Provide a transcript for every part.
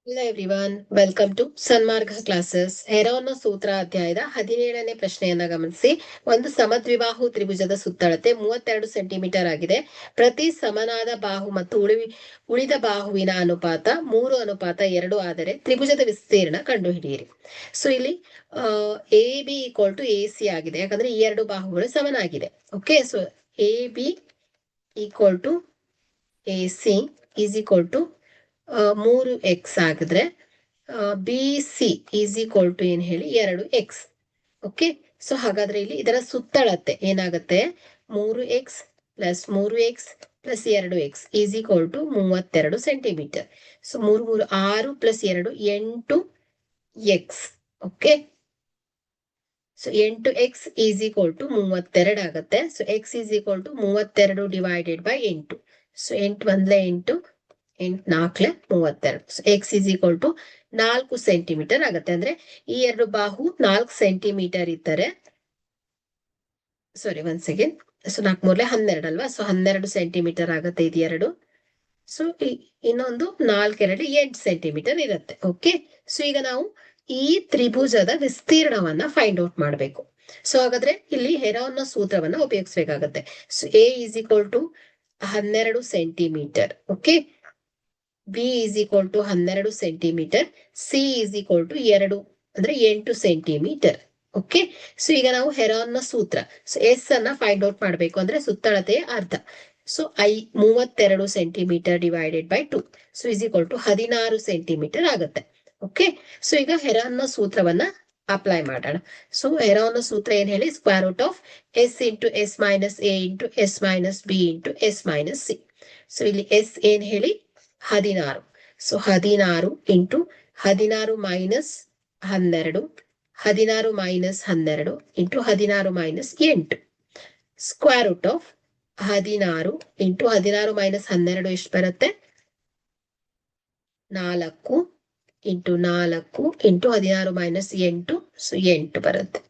Hello everyone, welcome to Sanmarga classes. ಹೆರೋನ ಸೂತ್ರ ಅಧ್ಯಾಯದ 17ನೇ ಪ್ರಶ್ನೆಯನ್ನ ಗಮನಿಸಿ. ಒಂದು ಸಮದ್ವಿಬಾಹು ತ್ರಿಭುಜದ ಸುತ್ತಳತೆ 32 ಸೆಂಟಿಮೀಟರ್ ಆಗಿದೆ. ಪ್ರತಿ ಸಮನಾದ ಬಾಹು ಮತ್ತು ಉಳಿದ ಬಾಹುವಿನ ಅನುಪಾತ 3:2 ಆದರೆ ತ್ರಿಭುಜದ ವಿಸ್ತೀರ್ಣ ಕಂಡುಹಿಡಿಯಿರಿ. ಸೊ ಇಲ್ಲಿ A B equal to A C ಆಗಿದೆ, ಯಾಕಂದ್ರೆ ಈ ಎರಡು ಬಾಹುಗಳು ಸಮನಾಗಿದೆ. Okay, so A B equal to A C is equal to 3x ಆಗಿದ್ರೆ B C is equal to ಏನ್ ಹೇಳಿ 2x. ಓಕೆ, ಸೊ ಹಾಗಾದ್ರೆ ಇಲ್ಲಿ ಇದರ ಸುತ್ತಳತೆ ಏನಾಗುತ್ತೆ? 3x plus 3x plus 2x is equal to 32 centimetre. So 3 3 6 plus 2 8x. Okay, so 8x is equal to 32 ಆಗುತ್ತೆ. So x is equal to 32 divided by 8. So 8 1 8 8 4 32. X is equal to 4 centimetre ಆಗುತ್ತೆ. ಅಂದ್ರೆ ಈ ಎರಡು ಬಾಹು 4 centimetre ಇದ್ದರೆ, ಸಾರಿ 1 second, so 4 3 12 ಅಲ್ವಾ? So 12 centimetre ಆಗುತ್ತೆ ಇದು ಎರಡು. ಸೊ ಇನ್ನೊಂದು 4 2 8 ಸೆಂಟಿಮೀಟರ್ ಇರುತ್ತೆ. ಓಕೆ, ಸೊ ಈಗ ನಾವು ಈ ತ್ರಿಭುಜದ ವಿಸ್ತೀರ್ಣವನ್ನ ಫೈಂಡ್ ಔಟ್ ಮಾಡಬೇಕು. ಸೊ ಹಾಗಾದ್ರೆ ಇಲ್ಲಿ ಹೆರೋನ್ನ ಸೂತ್ರವನ್ನ ಉಪಯೋಗಿಸಬೇಕಾಗತ್ತೆ. So A is equal to 12 centimetre. Okay, B is equal to 12 centimetre, C is equal to 2 ಅಂದ್ರೆ 8 ಸೆಂಟಿಮೀಟರ್. ಓಕೆ, ಸೊ ಈಗ ನಾವು ಹೆರಾನ್ನ ಸೂತ್ರ, ಸೊ ಎಸ್ ಅನ್ನ ಫೈಂಡ್ ಔಟ್ ಮಾಡಬೇಕು ಅಂದ್ರೆ ಸುತ್ತಳತೆಯ ಅರ್ಧ. So 32 centimetre divided by 2, so is equal to 16 centimetre ಆಗುತ್ತೆ. ಓಕೆ, ಸೊ ಈಗ ಹೆರಾನ್ನ ಸೂತ್ರವನ್ನ ಅಪ್ಲೈ ಮಾಡೋಣ. ಸೊ ಹೆರಾನ್ನ ಸೂತ್ರ ಏನ್ ಹೇಳಿ? Square root of S into S minus A into S minus B into S minus C. So ಇಲ್ಲಿ ಎಸ್ ಏನ್ ಹೇಳಿ? 16. So 16 into 16 minus 12, 16 minus 12 into 16 minus 8. Square root of 16 into 16 minus 12 ಎಷ್ಟು ಬರುತ್ತೆ? 4 into 4 into 16 minus 8, so 8 ಬರುತ್ತೆ.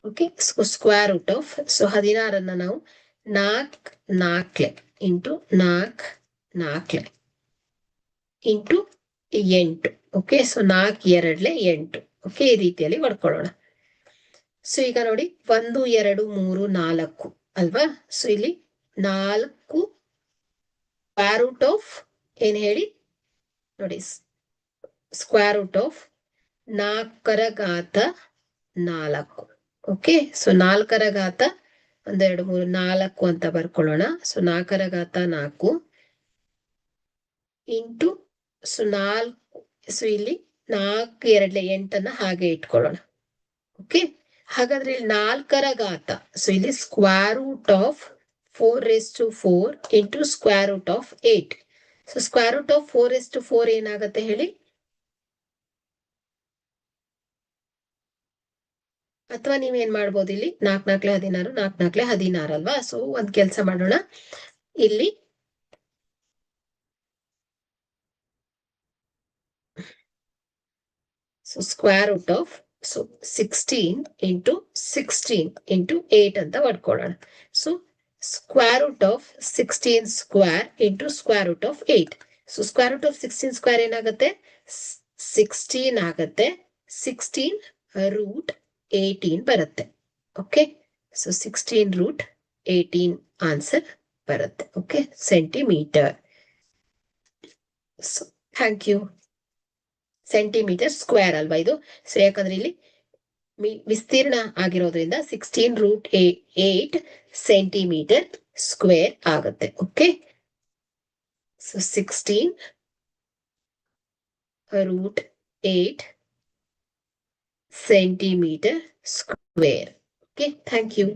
Okay, square root of, so 16 ನಾವು 4 4 into 4 4 into 8. Okay, so 4 2 8. Okay, ಈ ರೀತಿಯಲ್ಲಿ ಮಾಡ್ಕೊಳ್ಳೋಣ. ಸೊ ಈಗ ನೋಡಿ 1 2 3 4 ಅಲ್ವಾ? ಸೊ ಇಲ್ಲಿ 4 ಸ್ಕ್ವೇರ್ ರೂಟ್ ಆಫ್ ಏನ್ ಹೇಳಿ? ನೋಡಿ, ಸ್ಕ್ವೇರ್ ರೂಟ್ ಆಫ್ 4 ರ ಘಾತ 4. ಓಕೆ, ಸೊ 4 ರ ಘಾತ 1 2 3 4 ಅಂತ ಬರ್ಕೊಳ್ಳೋಣ. ಸೊ 4 ರ ಘಾತ 4 ಇಂಟು, ಸೊ 4, ಸೊ ಇಲ್ಲಿ 4 2 8 ಅನ್ನ ಹಾಗೆ ಇಟ್ಕೊಳ್ಳೋಣ. ಓಕೆ, ಹಾಗಾದ್ರೆ ಇಲ್ಲಿ 4 ರ ಘಾತ, ಸೊ ಇಲ್ಲಿ square root of 4 into square root of 8. So square root of 4 ಏನಾಗುತ್ತೆ ಹೇಳಿ? ಅಥವಾ ನೀವೇನ್ ಮಾಡ್ಬೋದು, ಇಲ್ಲಿ 4 4 16 4 4 16 ಅಲ್ವಾ? ಸೊ ಒಂದ್ ಕೆಲ್ಸ ಮಾಡೋಣ, ಇಲ್ಲಿ so square root of, so 16 into 16 into 8 ಅಂತ ಬರ್ಕೊಳ್ಳೋಣ. So square root of 16 square into square root of 8. So square root of 16 square ಏನಾಗುತ್ತೆ? 16 ಆಗುತ್ತೆ. 16 ರೂಟ್ 18 ಬರುತ್ತೆ. ಓಕೆ, ಸೊ 16 ರೂಟ್ 18 ಆನ್ಸರ್ ಬರುತ್ತೆ. Okay, centimetre. So thank you. Centimetre square ಅಲ್ವಾ ಇದು? So ಯಾಕಂದ್ರೆ ಇಲ್ಲಿ ವಿಸ್ತೀರ್ಣ ಆಗಿರೋದ್ರಿಂದ 16 ರೂಟ್ 8 ಸೆಂಟಿಮೀಟರ್ ಸ್ಕ್ವೇರ್ ಆಗುತ್ತೆ. Okay, so 16 root 8 centimetre square. Okay, thank you.